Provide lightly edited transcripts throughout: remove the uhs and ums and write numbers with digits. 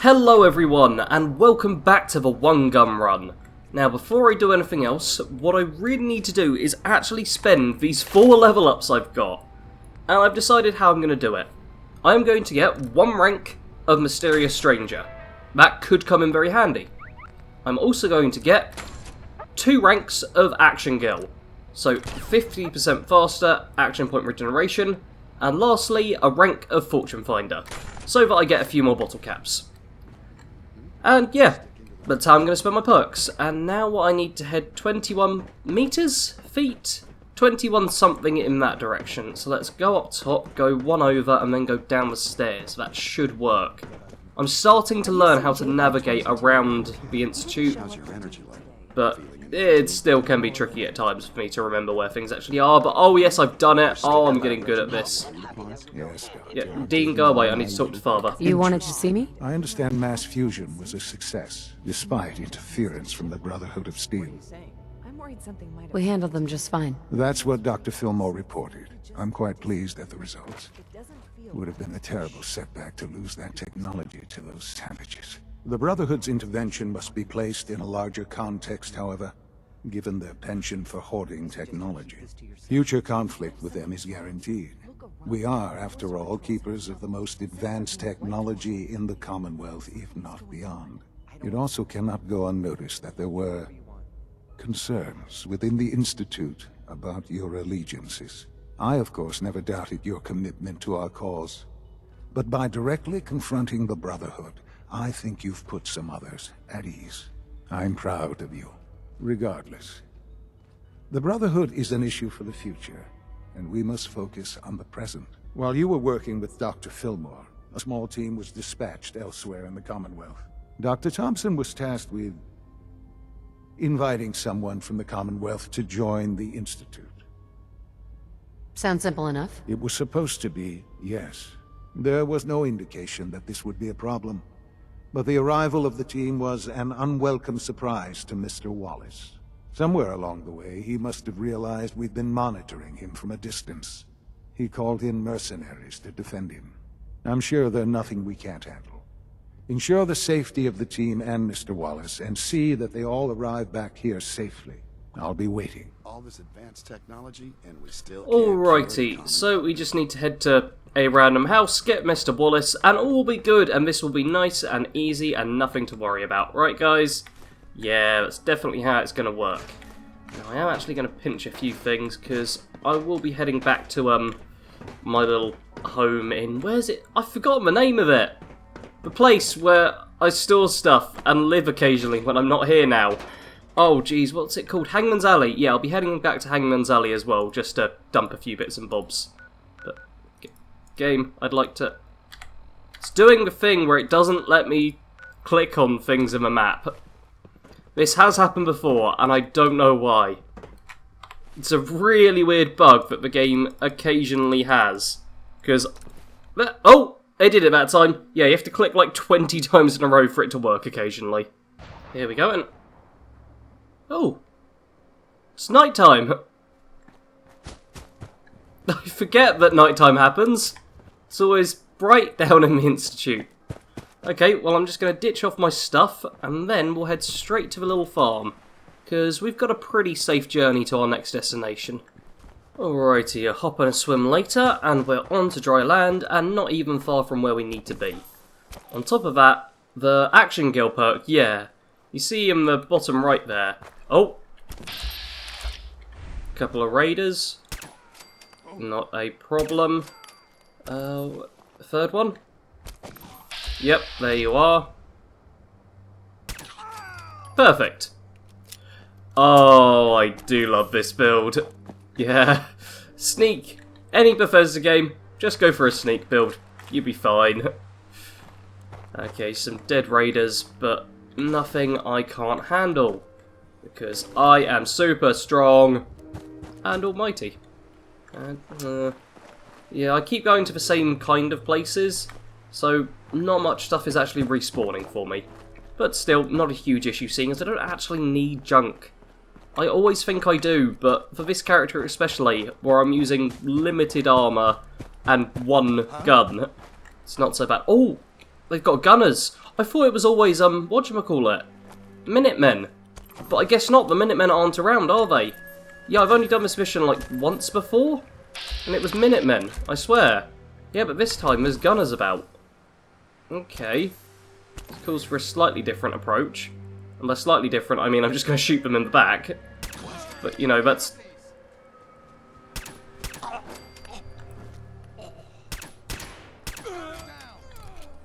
Hello everyone, and welcome back to the One Gun Run. Now before I do anything else, what I really need to do is actually spend these 4 level ups I've got. And I've decided how I'm going to do it. I'm going to get 1 rank of Mysterious Stranger. That could come in very handy. I'm also going to get 2 ranks of Action Girl. So 50% faster action point regeneration, and lastly a rank of Fortune Finder, so that I get a few more bottle caps. And yeah, that's how I'm going to spend my perks. And now I need to head 21 meters? Feet? 21 something in that direction. So let's go up top, go 1 over, and then go down the stairs. That should work. I'm starting to learn how to navigate around the Institute, but it still can be tricky at times for me to remember where things actually are. But oh yes, I've done it. Oh, I'm getting good at this. Yeah, Dean, go away. I need to talk to Father. You wanted to see me? I understand mass fusion was a success, despite interference from the Brotherhood of Steel. We handled them just fine. That's what Dr. Fillmore reported. I'm quite pleased at the results. It would have been a terrible setback to lose that technology to those savages. The Brotherhood's intervention must be placed in a larger context, however, given their penchant for hoarding technology. Future conflict with them is guaranteed. We are, after all, keepers of the most advanced technology in the Commonwealth, if not beyond. It also cannot go unnoticed that there were concerns within the Institute about your allegiances. I, of course, never doubted your commitment to our cause. But by directly confronting the Brotherhood, I think you've put some others at ease. I'm proud of you, regardless. The Brotherhood is an issue for the future, and we must focus on the present. While you were working with Dr. Fillmore, a small team was dispatched elsewhere in the Commonwealth. Dr. Thompson was tasked with inviting someone from the Commonwealth to join the Institute. Sounds simple enough. It was supposed to be, yes. There was no indication that this would be a problem. But the arrival of the team was an unwelcome surprise to Mr. Wallace. Somewhere along the way, he must have realized we'd been monitoring him from a distance. He called in mercenaries to defend him. I'm sure they're nothing we can't handle. Ensure the safety of the team and Mr. Wallace, and see that they all arrive back here safely. I'll be waiting. All this advanced technology, and we still Alrighty, so we just need to head to a random house, get Mr. Wallace, and all will be good, and this will be nice and easy and nothing to worry about. Right, guys? Yeah, that's definitely how it's going to work. Now, I am actually going to pinch a few things, because I will be heading back to, my little home in... Where's it? I've forgotten the name of it! The place where I store stuff and live occasionally when I'm not here now. Oh, geez, what's it called? Hangman's Alley. Yeah, I'll be heading back to Hangman's Alley as well, just to dump a few bits and bobs. But, game, I'd like to... It's doing the thing where it doesn't let me click on things in the map. This has happened before, and I don't know why. It's a really weird bug that the game occasionally has. Because... Oh! It did it that time. Yeah, you have to click like 20 times in a row for it to work occasionally. Here we go, and... Oh! It's nighttime! I forget that nighttime happens. It's always bright down in the Institute. Okay, well I'm just going to ditch off my stuff, and then we'll head straight to the little farm. Because we've got a pretty safe journey to our next destination. Alrighty, a hop and a swim later, and we're on to dry land, and not even far from where we need to be. On top of that, the Action Girl perk, yeah. You see in the bottom right there. Oh! Couple of raiders. Not a problem. Third one? Yep, there you are. Perfect. Oh, I do love this build. Yeah. Sneak. Any Bethesda game, just go for a sneak build. You'll be fine. Okay, some dead raiders, but nothing I can't handle. Because I am super strong and almighty. And, yeah, I keep going to the same kind of places, so not much stuff is actually respawning for me. But still, not a huge issue, seeing as I don't actually need junk. I always think I do, but for this character especially, where I'm using limited armour and 1 gun, it's not so bad. Oh! they've got gunners. I thought it was always, whatchamacallit? Minutemen. But I guess not, the Minutemen aren't around, are they? Yeah, I've only done this mission like once before, and it was Minutemen, I swear. Yeah, but this time there's gunners about. Okay. This calls for a slightly different approach. And by slightly different, I mean I'm just going to shoot them in the back. But, you know, that's...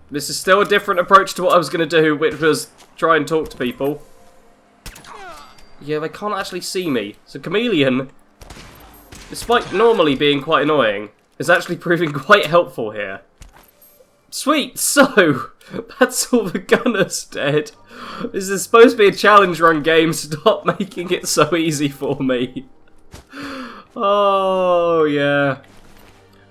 This is still a different approach to what I was going to do, which was try and talk to people. Yeah, they can't actually see me. So Chameleon, despite normally being quite annoying, is actually proving quite helpful here. Sweet, so that's all the gunners dead. This is supposed to be a challenge run game, stop making it so easy for me. Oh, yeah.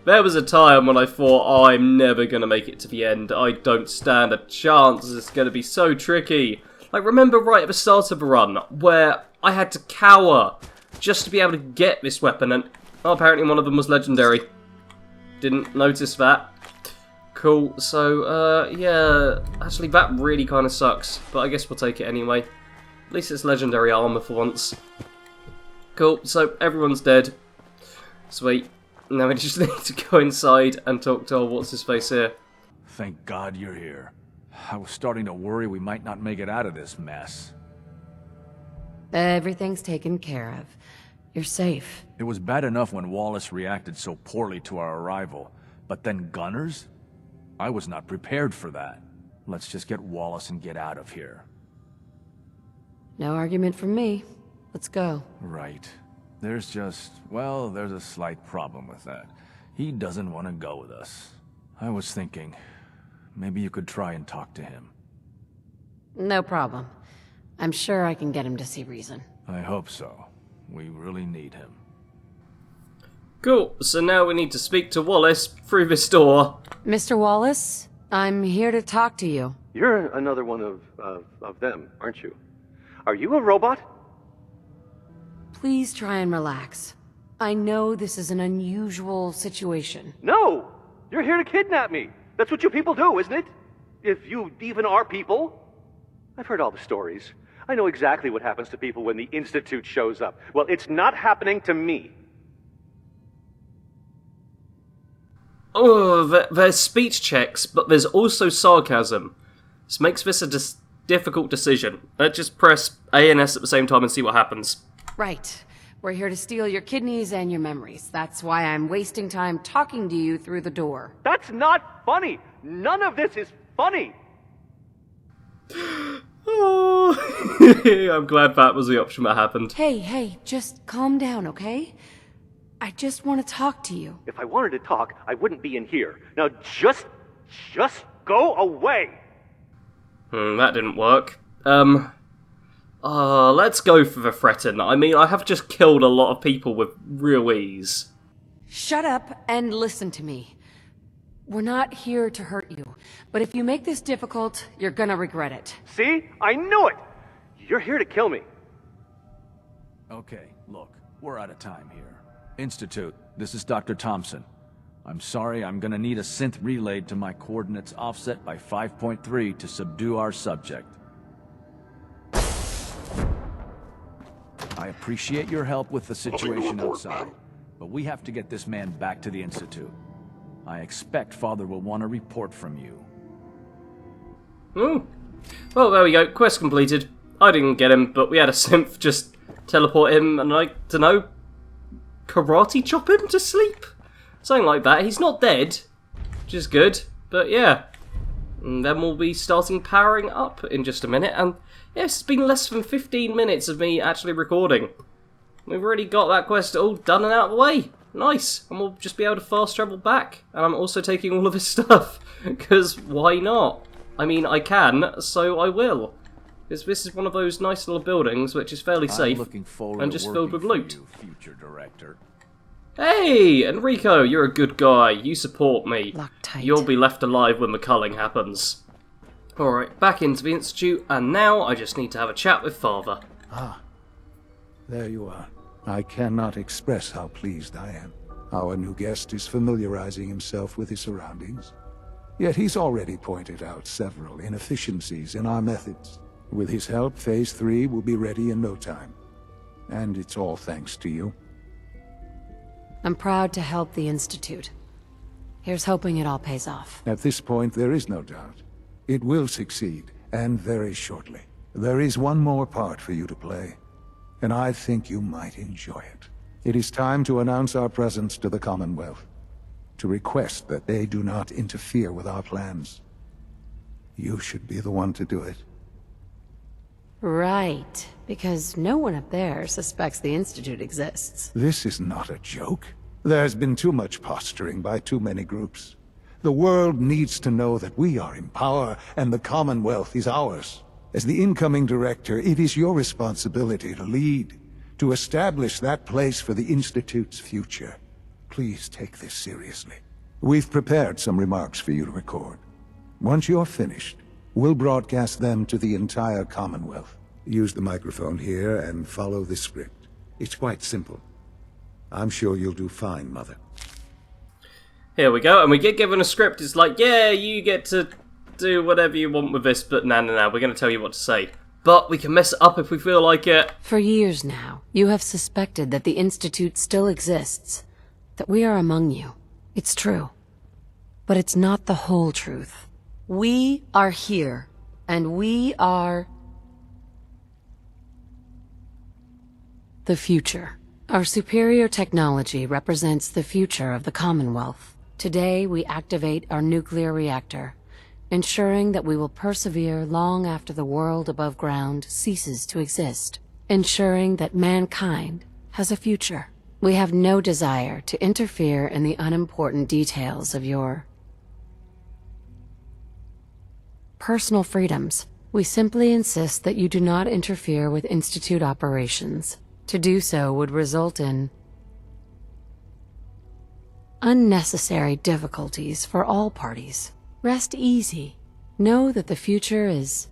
There was a time when I thought, oh, I'm never going to make it to the end. I don't stand a chance. It's going to be so tricky. Like, remember right at the start of the run, where I had to cower just to be able to get this weapon, and oh, apparently one of them was legendary. Didn't notice that. Cool, so, yeah, actually that really kind of sucks, but I guess we'll take it anyway. At least it's legendary armor for once. Cool, so everyone's dead. Sweet. Now we just need to go inside and talk to what's-his-face here. Thank God you're here. I was starting to worry we might not make it out of this mess. Everything's taken care of. You're safe. It was bad enough when Wallace reacted so poorly to our arrival, but then gunners? I was not prepared for that. Let's just get Wallace and get out of here. No argument from me. Let's go. Right. There's just, well, there's a slight problem with that. He doesn't want to go with us. I was thinking, maybe you could try and talk to him. No problem. I'm sure I can get him to see reason. I hope so. We really need him. Cool, so now we need to speak to Wallace through this door. Mr. Wallace, I'm here to talk to you. You're another one of them, aren't you? Are you a robot? Please try and relax. I know this is an unusual situation. No! You're here to kidnap me! That's what you people do, isn't it? If you even are people. I've heard all the stories. I know exactly what happens to people when the Institute shows up. Well, it's not happening to me. Oh, there's speech checks, but there's also sarcasm. This makes this a difficult decision. Let's just press A and S at the same time and see what happens. Right. We're here to steal your kidneys and your memories. That's why I'm wasting time talking to you through the door. That's not funny! None of this is funny! Oh, I'm glad that was the option that happened. Hey, just calm down, okay? I just want to talk to you. If I wanted to talk, I wouldn't be in here. Now just go away! That didn't work. Let's go for the threaten. I mean, I have just killed a lot of people with real ease. Shut up and listen to me. We're not here to hurt you, but if you make this difficult, you're gonna regret it. See? I knew it! You're here to kill me. Okay, look, we're out of time here. Institute, this is Dr. Thompson. I'm sorry, I'm gonna need a synth relayed to my coordinates offset by 5.3 to subdue our subject. I appreciate your help with the situation outside, but we have to get this man back to the Institute. I expect Father will want a report from you. Well, there we go. Quest completed. I didn't get him, but we had a synth just teleport him and, I don't know, karate chop him to sleep? Something like that. He's not dead, which is good, but yeah. And then we'll be starting powering up in just a minute, and yes, it's been less than 15 minutes of me actually recording. We've already got that quest all done and out of the way. Nice, and we'll just be able to fast travel back. And I'm also taking all of his stuff, because why not? I mean, I can, so I will. Because this is one of those nice little buildings which is fairly safe and just filled with loot. You, future director. Hey, Enrico, you're a good guy. You support me. Loctite. You'll be left alive when the culling happens. Alright, back into the Institute, and now I just need to have a chat with Father. Ah, there you are. I cannot express how pleased I am. Our new guest is familiarizing himself with his surroundings. Yet he's already pointed out several inefficiencies in our methods. With his help, Phase 3 will be ready in no time. And it's all thanks to you. I'm proud to help the Institute. Here's hoping it all pays off. At this point, there is no doubt. It will succeed, and very shortly. There is one more part for you to play, and I think you might enjoy it. It is time to announce our presence to the Commonwealth, to request that they do not interfere with our plans. You should be the one to do it. Right, because no one up there suspects the Institute exists. This is not a joke. There's been too much posturing by too many groups. The world needs to know that we are in power and the Commonwealth is ours. As the incoming director, it is your responsibility to lead, to establish that place for the Institute's future. Please take this seriously. We've prepared some remarks for you to record. Once you're finished, we'll broadcast them to the entire Commonwealth. Use the microphone here and follow the script. It's quite simple. I'm sure you'll do fine, Mother. Here we go, and we get given a script. It's like, yeah, you get to do whatever you want with this, but no, we're going to tell you what to say. But we can mess it up if we feel like it. For years now, you have suspected that the Institute still exists, that we are among you. It's true. But it's not the whole truth. We are here, and we are the future. Our superior technology represents the future of the Commonwealth. Today, we activate our nuclear reactor, ensuring that we will persevere long after the world above ground ceases to exist, ensuring that mankind has a future. We have no desire to interfere in the unimportant details of your personal freedoms. We simply insist that you do not interfere with Institute operations. To do so would result in unnecessary difficulties for all parties. Rest easy. Know that the future is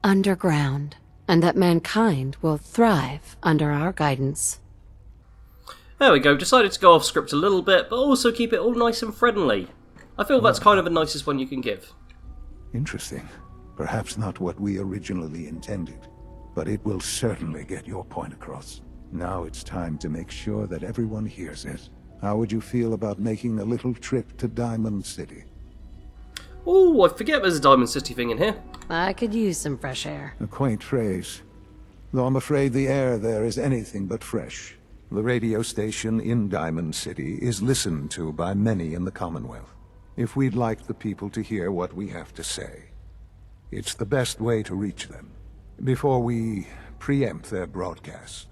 underground, and that mankind will thrive under our guidance. There we go, decided to go off script a little bit, but also keep it all nice and friendly. I feel that's kind of the nicest one you can give. Interesting. Perhaps not what we originally intended, but it will certainly get your point across. Now it's time to make sure that everyone hears it. How would you feel about making a little trip to Diamond City? Oh, I forget there's a Diamond City thing in here. I could use some fresh air. A quaint phrase, though I'm afraid the air there is anything but fresh. The radio station in Diamond City is listened to by many in the Commonwealth. If we'd like the people to hear what we have to say, it's the best way to reach them. Before we preempt their broadcast,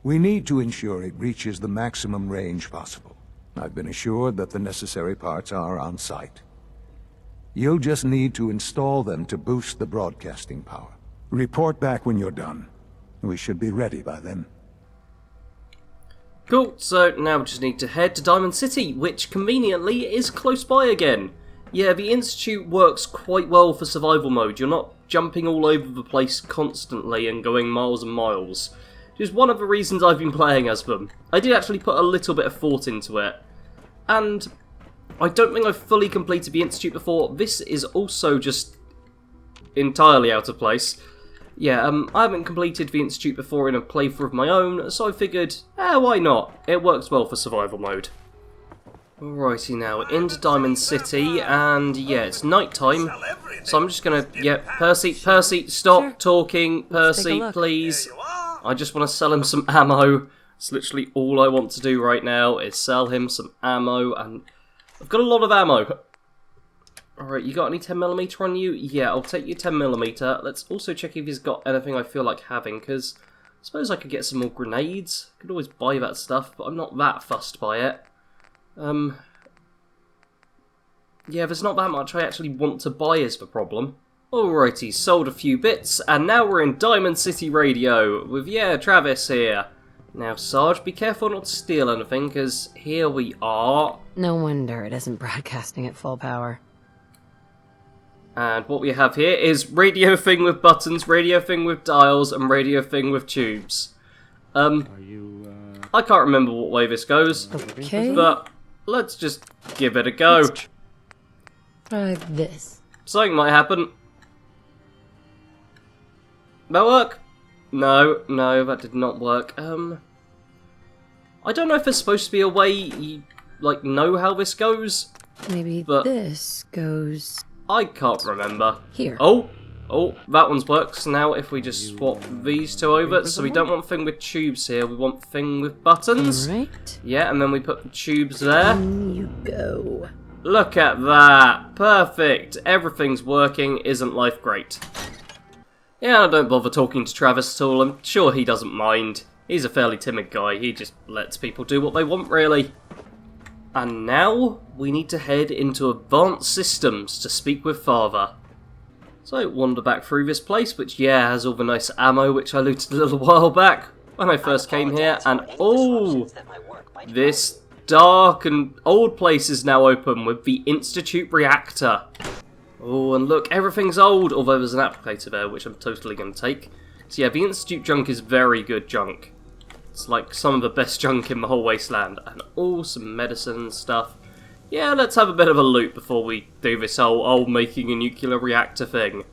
we need to ensure it reaches the maximum range possible. I've been assured that the necessary parts are on site. You'll just need to install them to boost the broadcasting power. Report back when you're done. We should be ready by then. Cool, so now we just need to head to Diamond City, which conveniently is close by again. Yeah, the Institute works quite well for survival mode. You're not jumping all over the place constantly and going miles and miles. Which is one of the reasons I've been playing as them. I did actually put a little bit of thought into it. And I don't think I've fully completed the Institute before. This is also just entirely out of place. Yeah, I haven't completed the Institute before in a playthrough of my own, so I figured, why not? It works well for survival mode. Alrighty now, into Diamond City, and yeah, it's night time, so I'm just gonna, Percy, stop talking, Percy, please. I just want to sell him some ammo. It's literally all I want to do right now, is sell him some ammo, and I've got a lot of ammo. Alright, you got any 10mm on you? Yeah, I'll take your 10mm. Let's also check if he's got anything I feel like having, because I suppose I could get some more grenades. Could always buy that stuff, but I'm not that fussed by it. Yeah, there's not that much I actually want to buy is the problem. Alrighty, sold a few bits, and now we're in Diamond City Radio, with, Travis here. Now, Sarge, be careful not to steal anything, because here we are. No wonder it isn't broadcasting at full power. And what we have here is radio thing with buttons, radio thing with dials, and radio thing with tubes. I can't remember what way this goes, Okay. but Let's just give it a go. Try this. Something might happen. That work? No, that did not work. I don't know if there's supposed to be a way you, like, know how this goes. Maybe but this goes I can't remember. here. Oh, that one's works. Now if we just swap these two over, so we don't want thing with tubes here, we want thing with buttons. Right. Yeah, and then we put the tubes there. In you go. Look at that! Perfect! Everything's working, isn't life great? Yeah, I don't bother talking to Travis at all, I'm sure he doesn't mind. He's a fairly timid guy, he just lets people do what they want, really. And now, we need to head into Advanced Systems to speak with Father. So, wander back through this place, which, yeah, has all the nice ammo which I looted a little while back when I first came here, and oh! This dark and old place is now open with the Institute reactor. Oh, and look, everything's old, although there's an applicator there, which I'm totally going to take. So yeah, the Institute junk is very good junk. It's like some of the best junk in the whole wasteland. And all some medicine and stuff. Yeah, let's have a bit of a loot before we do this whole making a nuclear reactor thing.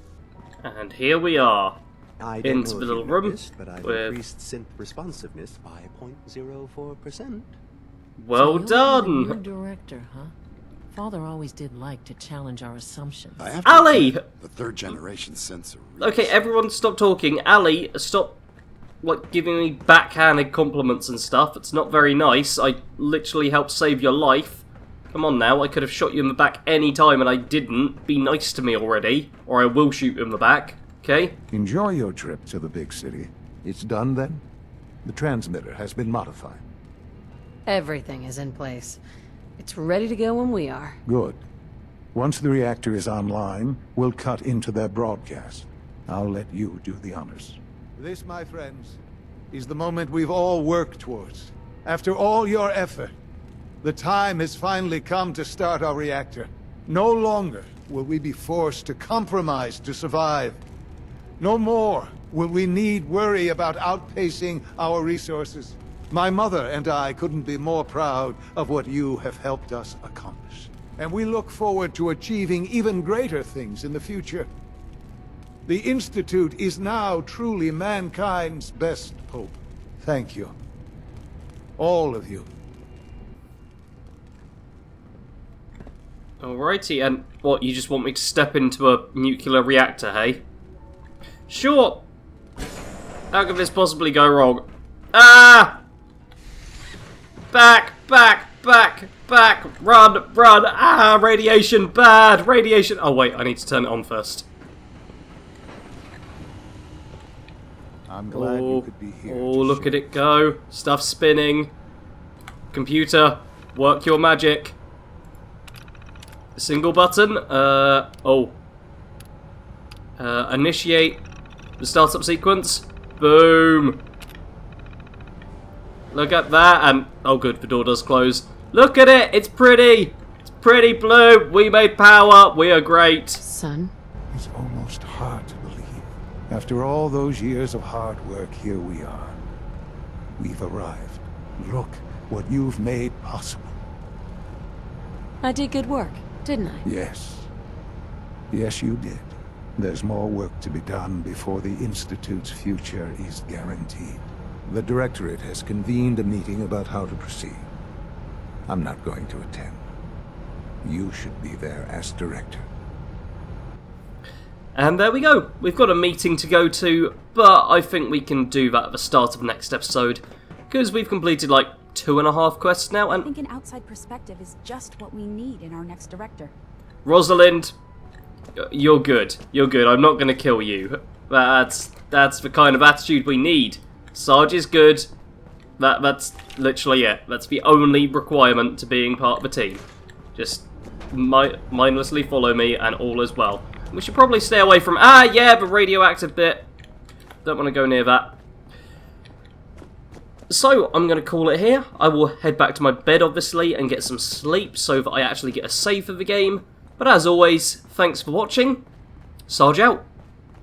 And here we are. Into the little room. But I've with... increased synth responsiveness by 0.04%. Well So you're done! the new director, huh? Father always did like to challenge our assumptions. I have to Ali! admit, the third generation sensor. Really Okay, everyone stop talking. Ali, stop like giving me backhanded compliments and stuff. It's not very nice. I literally helped save your life. Come on now, I could have shot you in the back any time and I didn't. Be nice to me already, or I will shoot you in the back. Okay? Enjoy your trip to the big city. It's done then? The transmitter has been modified. Everything is in place. It's ready to go when we are. Good. Once the reactor is online, we'll cut into their broadcast. I'll let you do the honors. This, my friends, is the moment we've all worked towards. After all your effort, the time has finally come to start our reactor. No longer will we be forced to compromise to survive. No more will we need worry about outpacing our resources. My mother and I couldn't be more proud of what you have helped us accomplish. And we look forward to achieving even greater things in the future. The Institute is now truly mankind's best hope. Thank you. All of you. Alrighty, and what, you just want me to step into a nuclear reactor, hey? Sure! How could this possibly go wrong? Ah! Back! Run! Ah! Radiation! Bad! Radiation! Oh wait, I need to turn it on first. I'm glad you could be here. Oh, look at it go. Stuff spinning. Computer, work your magic. Single button. Initiate the startup sequence. Boom. Look at that, and oh good, the door does close. Look at it, it's pretty. It's pretty blue. We made power. We are great. Son? It's almost hard to believe. After all those years of hard work, here we are. We've arrived. Look what you've made possible. I did good work, didn't I? Yes. Yes, you did. There's more work to be done before the Institute's future is guaranteed. The Directorate has convened a meeting about how to proceed. I'm not going to attend. You should be there as Director. And there we go. We've got a meeting to go to, but I think we can do that at the start of next episode, because we've completed like 2.5 quests now, I and think an outside perspective is just what we need in our next director. Rosalind, you're good. You're good. I'm not going to kill you. That's the kind of attitude we need. Sarge is good. That's literally it. That's the only requirement to being part of the team. Just mindlessly follow me and all is well. We should probably stay away from... Ah, yeah, the radioactive bit. Don't want to go near that. So, I'm going to call it here. I will head back to my bed, obviously, and get some sleep so that I actually get a save of the game. But as always, thanks for watching. Sarge out.